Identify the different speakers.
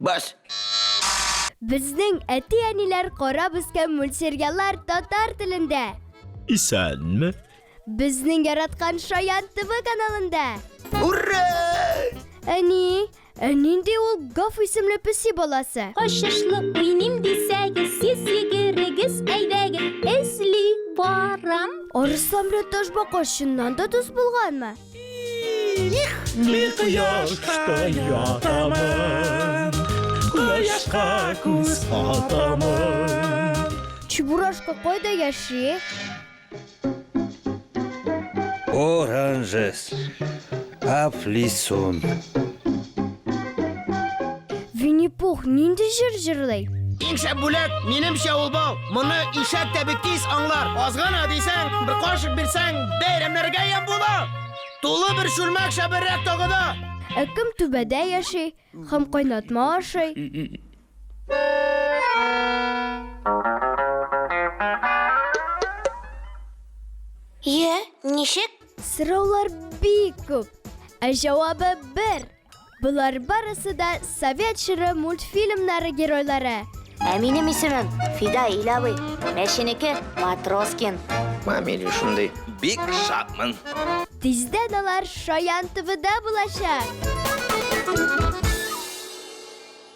Speaker 1: Bas.
Speaker 2: Bizning ati-anilar qarab o'sgan multseriallar tatar tilida.
Speaker 3: Isanmi?
Speaker 2: Bizning yaratgan Shoyan TV kanalida.
Speaker 1: Hurra!
Speaker 2: Nindi ul Gaf isimli pisi bolasi.
Speaker 4: Qo'shishli o'ynim desangiz, siz sigirigiz aydagi esli boram.
Speaker 2: Arıslamla Toshbaqa shundan da do'st bo'lganmi?
Speaker 3: Men quyoshda yotaman, quyoshga ko'z otaman.
Speaker 2: Chuburashqa qayda yashaydi?
Speaker 5: Oranges. Aflisun.
Speaker 2: Winnie Pooh nindi jir-jirlay?
Speaker 1: İngşe bulat, menimcha ul bu. Buni eshak kabi tez anglar. Ozg'ana desang, bir qoshiq bersang, bayramlarga ham bo'lar. To'la bir shulmak shabarrak tog'ida.
Speaker 2: Akim tubada yashay, ham qaynatma ashay.
Speaker 4: Nishik?
Speaker 2: So'rovlar bek ko'p. Javobi 1. Bular barisi da Sovet shirin multfilmlari geroylari.
Speaker 4: Mening ismim Fida Ilavi. Meshiniki Matroskin.
Speaker 1: Meni shunday.
Speaker 5: Big Shotman.
Speaker 2: Tezda ular Shoyan TVda bo'lashadi.